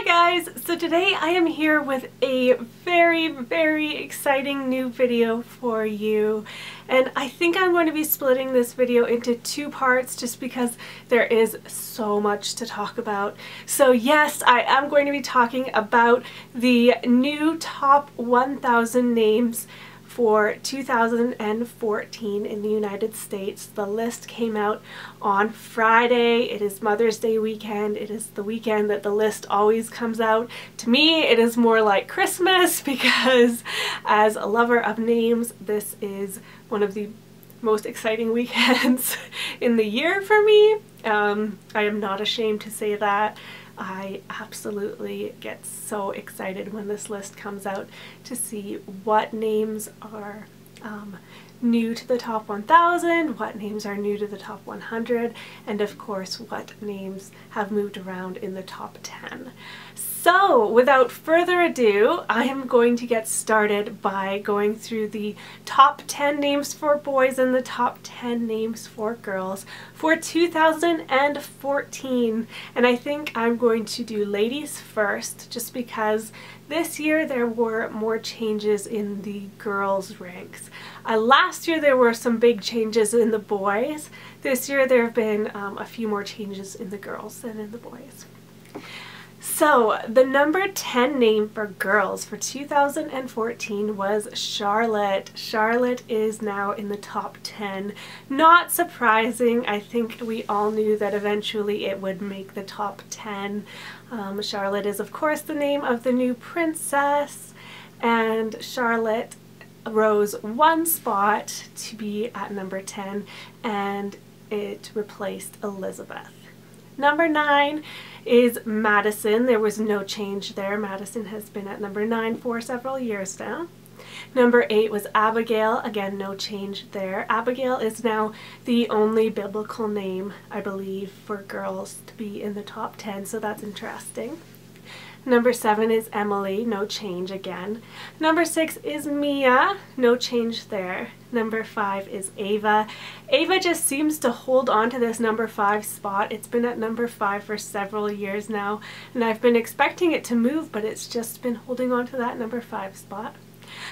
guys! So today I am here with a very exciting new video for you, and I think I'm going to be splitting this video into two parts just because there is so much to talk about. So yes, I am going to be talking about the new top 1,000 names for 2014 in the United States. The list came out on Friday. It is Mother's Day weekend. It is the weekend that the list always comes out. To me, it is more like Christmas because as a lover of names, this is one of the most exciting weekends in the year for me. I am not ashamed to say that. I absolutely get so excited when this list comes out to see what names are new to the top 1,000, what names are new to the top 100, and of course what names have moved around in the top 10. So without further ado, I am going to get started by going through the top 10 names for boys and the top 10 names for girls for 2014. And I think I'm going to do ladies first just because this year there were more changes in the girls' ranks. Last year there were some big changes in the boys. This year there have been a few more changes in the girls than in the boys. So the number 10 name for girls for 2014 was Charlotte. Charlotte is now in the top 10. Not surprising. I think we all knew that eventually it would make the top 10. Charlotte is of course the name of the new princess, and Charlotte rose one spot to be at number 10, and it replaced Elizabeth. Number 9 is Madison. There was no change there. Madison has been at number 9 for several years now. Number 8 was Abigail. Again, no change there. Abigail is now the only biblical name, I believe, for girls to be in the top 10, so that's interesting. Number 7 is Emily, no change again. Number 6 is Mia, no change there. Number 5 is Ava. Ava just seems to hold on to this number 5 spot. It's been at number 5 for several years now, and I've been expecting it to move, but it's just been holding on to that number 5 spot.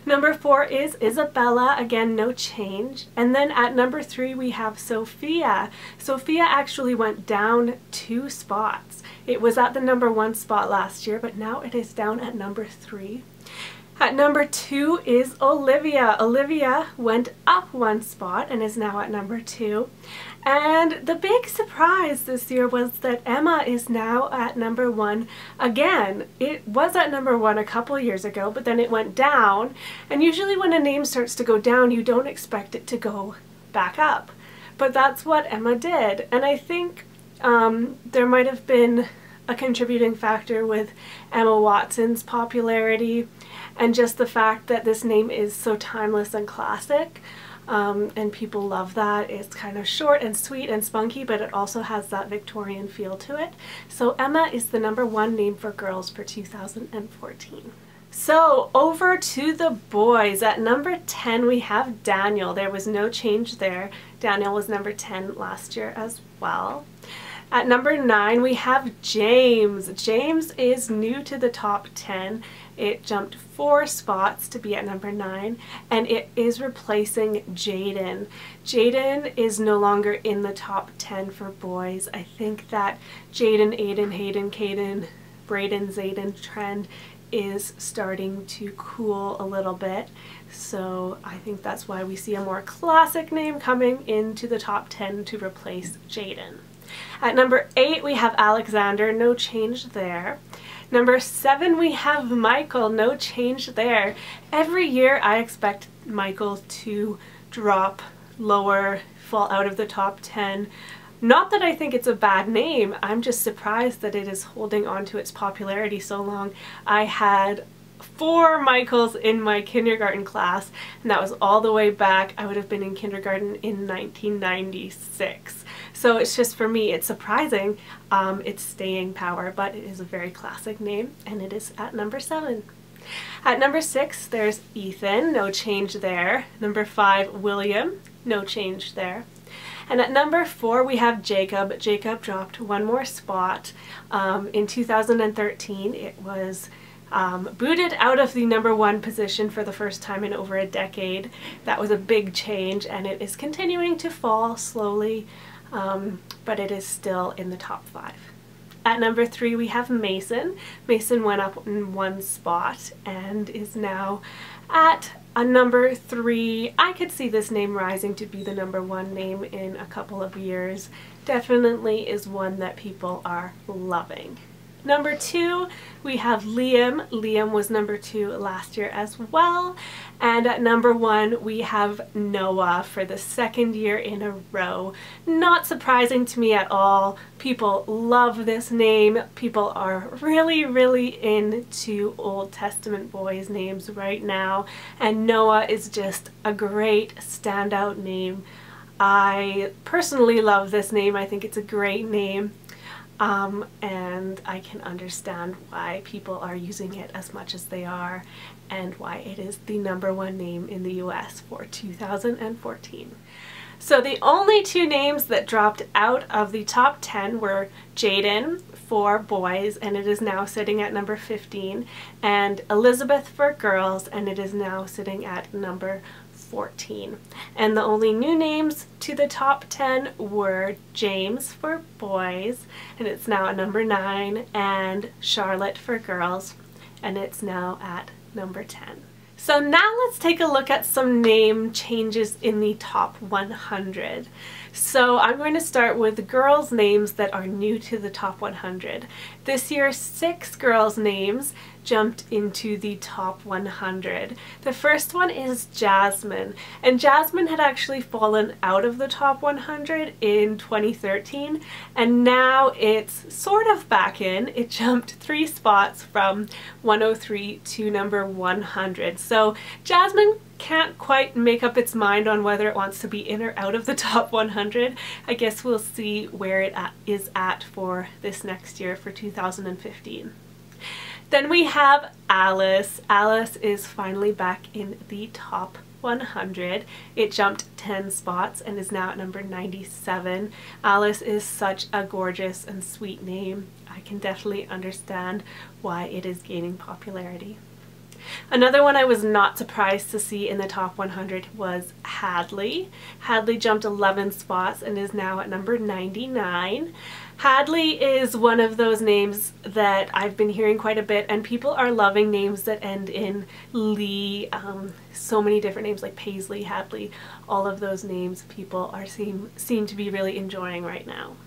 Number 4 is Isabella, again no change. And then at number 3 we have Sophia. Sophia actually went down 2 spots. It was at the number 1 spot last year, but now it is down at number 3. At number 2 is Olivia. Olivia went up 1 spot and is now at number 2. And the big surprise this year was that Emma is now at number 1 again. It was at number 1 a couple years ago, but then it went down. And usually when a name starts to go down, you don't expect it to go back up. But that's what Emma did. And I think there might have been a contributing factor with Emma Watson's popularity and just the fact that this name is so timeless and classic. And people love that. It's kind of short and sweet and spunky, but it also has that Victorian feel to it. So Emma is the number 1 name for girls for 2014. So over to the boys. At number 10 we have Daniel. There was no change there. Daniel was number 10 last year as well. At number 9 we have James. James is new to the top 10. It jumped 4 spots to be at number 9, and it is replacing Jayden. Jayden is no longer in the top 10 for boys. I think that Jayden, Aiden, Hayden, Caden, Brayden, Zayden trend is starting to cool a little bit. So I think that's why we see a more classic name coming into the top 10 to replace Jayden. At number 8 we have Alexander, no change there. Number 7 we have Michael, no change there. Every year I expect Michael to drop lower, fall out of the top 10. Not that I think it's a bad name, I'm just surprised that it is holding on to its popularity so long. I had 4 Michaels in my kindergarten class, and that was all the way back. I would have been in kindergarten in 1996. So it's just, for me, it's surprising its staying power, but it is a very classic name, and it is at number 7. At number 6, there's Ethan, no change there. Number 5, William, no change there. And at number 4 we have Jacob. Jacob dropped one more spot. In 2013 it was booted out of the number 1 position for the first time in over a decade. That was a big change, and it is continuing to fall slowly, but it is still in the top 5. At number 3 we have Mason. Mason went up in 1 spot and is now at a number 3. I could see this name rising to be the number 1 name in a couple of years. Definitely is one that people are loving. Number 2, we have Liam. Liam was number 2 last year as well. And at number 1, we have Noah for the 2nd year in a row. Not surprising to me at all. People love this name. People are really into Old Testament boys' names right now. And Noah is just a great standout name. I personally love this name. I think it's a great name. And I can understand why people are using it as much as they are and why it is the number 1 name in the US for 2014. So the only 2 names that dropped out of the top 10 were Jayden for boys, and it is now sitting at number 15, and Elizabeth for girls, and it is now sitting at number 14. And the only new names to the top 10 were James for boys, and it's now at number 9, and Charlotte for girls, and it's now at number 10. So now let's take a look at some name changes in the top 100. So I'm going to start with girls' names that are new to the top 100. This year 6 girls' names jumped into the top 100. The first one is Jasmine, and Jasmine had actually fallen out of the top 100 in 2013, and now it's sort of back in. It jumped 3 spots from 103 to number 100. So Jasmine can't quite make up its mind on whether it wants to be in or out of the top 100. I guess we'll see where it is at for this next year for 2015. Then we have Alice. Alice is finally back in the top 100. It jumped 10 spots and is now at number 97. Alice is such a gorgeous and sweet name. I can definitely understand why it is gaining popularity. Another one I was not surprised to see in the top 100 was Hadley. Hadley jumped 11 spots and is now at number 99. Hadley is one of those names that I've been hearing quite a bit, and people are loving names that end in Lee. So many different names like Paisley, Hadley, all of those names people are seem to be really enjoying right now.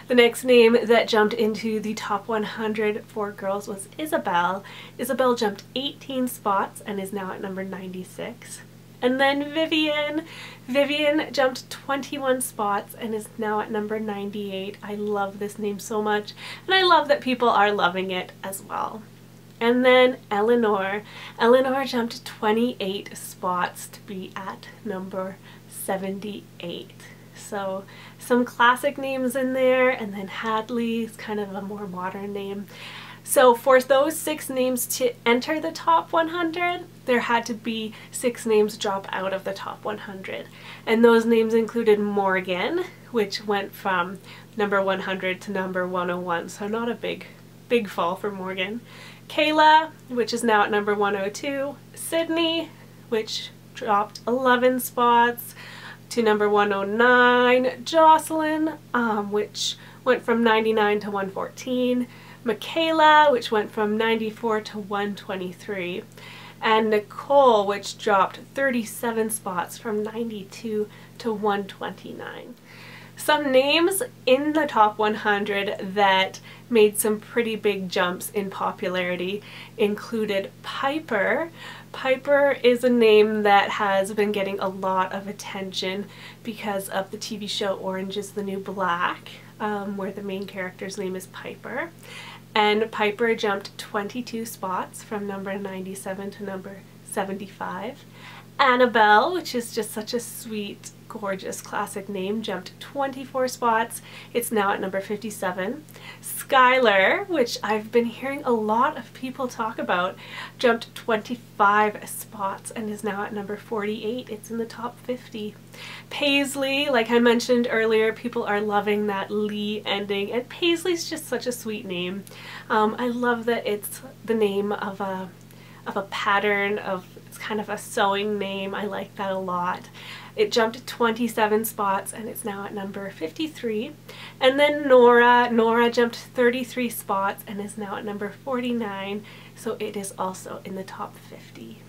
The next name that jumped into the top 100 for girls was Isabelle. Isabelle jumped 18 spots and is now at number 96. And then Vivian. Vivian jumped 21 spots and is now at number 98. I love this name so much, and I love that people are loving it as well. And then Eleanor. Eleanor jumped 28 spots to be at number 78. So some classic names in there, and then Hadley is kind of a more modern name. So for those 6 names to enter the top 100, there had to be 6 names drop out of the top 100. And those names included Morgan, which went from number 100 to number 101, so not a big fall for Morgan. Kayla, which is now at number 102. Sydney, which dropped 11 spots to number 109. Jocelyn, which went from 99 to 114. Michaela, which went from 94 to 123. And Nicole, which dropped 37 spots from 92 to 129. Some names in the top 100 that made some pretty big jumps in popularity included Piper. Piper is a name that has been getting a lot of attention because of the TV show Orange is the New Black, where the main character's name is Piper. And Piper jumped 22 spots from number 97 to number 75. Annabelle, which is just such a sweet, gorgeous classic name, jumped 24 spots. It's now at number 57. SKYLER, which I've been hearing a lot of people talk about, jumped 25 spots and is now at number 48. It's in the top 50. PAISLEY, like I mentioned earlier, people are loving that Lee ending, and PAISLEY's just such a sweet name. I love that it's the name of a pattern of, it's kind of a sewing name. I like that a lot. It jumped 27 spots and it's now at number 53. And then Nora jumped 33 spots and is now at number 49, so it is also in the top 50.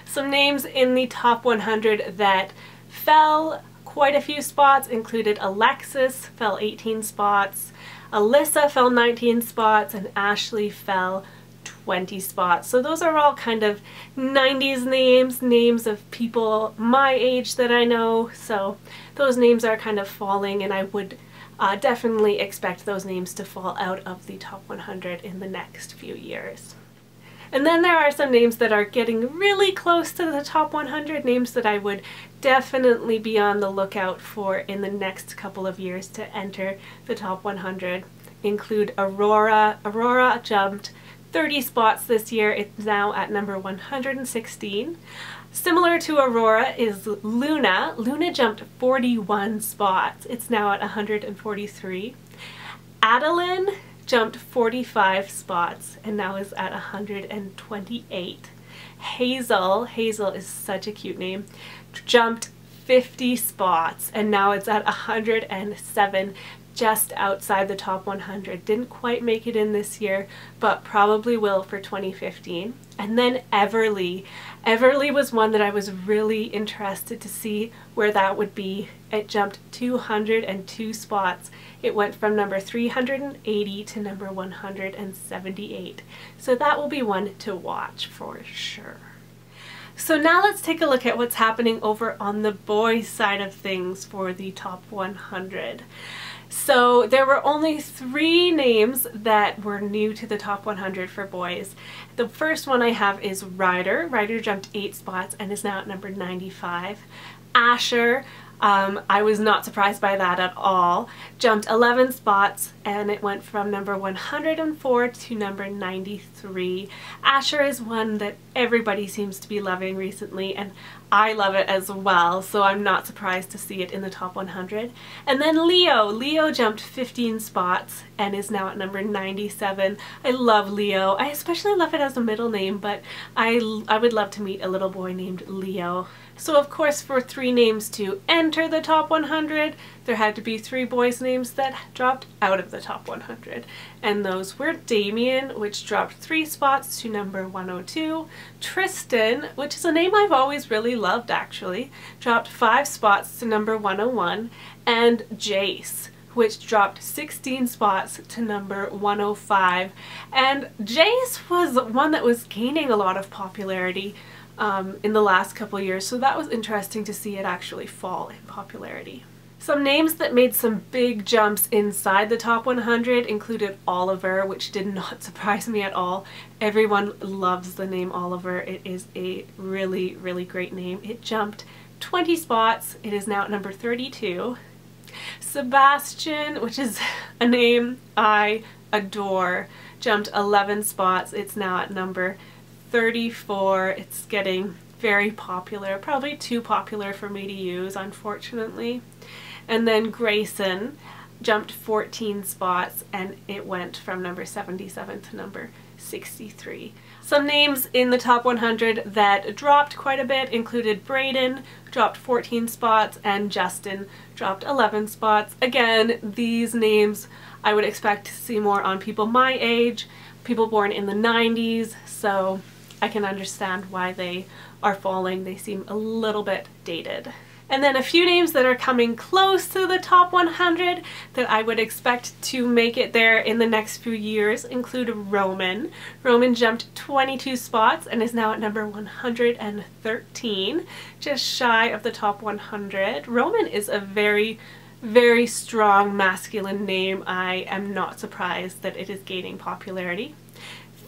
Some names in the top 100 that fell quite a few spots included Alexis, fell 18 spots, Alyssa fell 19 spots, and Ashley fell 20 spots. So those are all kind of 90s names of people my age that I know. So those names are kind of falling, and I would definitely expect those names to fall out of the top 100 in the next few years. And then there are some names that are getting really close to the top 100, names that I would definitely be on the lookout for in the next couple of years to enter the top 100. Include Aurora. Aurora jumped 30 spots this year. It's now at number 116. Similar to Aurora is Luna. Luna jumped 41 spots. It's now at 143. ADALYNN jumped 45 spots and now is at 128. Hazel is such a cute name, jumped 50 spots and now it's at 107, just outside the top 100. Didn't quite make it in this year, but probably will for 2015. And then Everly. Everly was one that I was really interested to see where that would be. It jumped 202 spots. It went from number 380 to number 178. So that will be one to watch for sure. So now let's take a look at what's happening over on the boys' side of things for the top 100. So there were only 3 names that were new to the top 100 for boys. The first one I have is RYDER. RYDER jumped 8 spots and is now at number 95. Asher, I was not surprised by that at all, jumped 11 spots and it went from number 104 to number 93. Asher is one that everybody seems to be loving recently, and I love it as well, so I'm not surprised to see it in the top 100. And then Leo. Leo jumped 15 spots and is now at number 97. I love Leo. I especially love it as a middle name, but I would love to meet a little boy named Leo. So of course, for 3 names to enter the top 100, there had to be 3 boys' names that dropped out of the top 100. And those were Damian, which dropped 3 spots to number 102. Tristan, which is a name I've always really loved actually, dropped 5 spots to number 101. And JACE, which dropped 16 spots to number 105. And JACE was one that was gaining a lot of popularity in the last couple years, so that was interesting to see it actually fall in popularity. Some names that made some big jumps inside the top 100 included Oliver, which did not surprise me at all. Everyone loves the name Oliver. It is a really, really great name. It jumped 20 spots. It is now at number 32. Sebastian, which is a name I adore, jumped 11 spots. It's now at number 34. It's getting very popular, probably too popular for me to use, unfortunately. And then Grayson jumped 14 spots and it went from number 77 to number 63. Some names in the top 100 that dropped quite a bit included Brayden, dropped 14 spots, and Justin dropped 11 spots. Again, these names I would expect to see more on people my age, people born in the 90s, so I can understand why they are falling. They seem a little bit dated. And then a few names that are coming close to the top 100 that I would expect to make it there in the next few years include Roman. Roman jumped 22 spots and is now at number 113, just shy of the top 100. Roman is a very, very strong masculine name. I am not surprised that it is gaining popularity.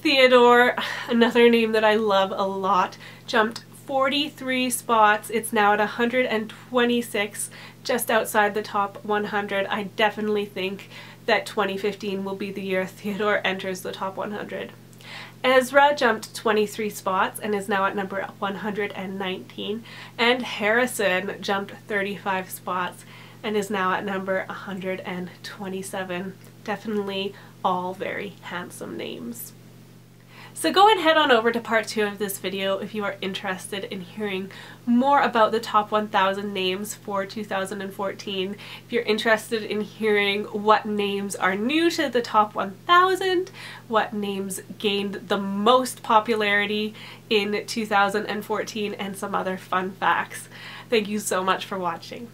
Theodore, another name that I love a lot, jumped 43 spots. It's now at 126, just outside the top 100. I definitely think that 2015 will be the year Theodore enters the top 100. Ezra jumped 23 spots and is now at number 119, and Harrison jumped 35 spots and is now at number 127. Definitely all very handsome names. So go and head on over to part 2 of this video if you are interested in hearing more about the top 1,000 names for 2014. If you're interested in hearing what names are new to the top 1,000, what names gained the most popularity in 2014, and some other fun facts. Thank you so much for watching.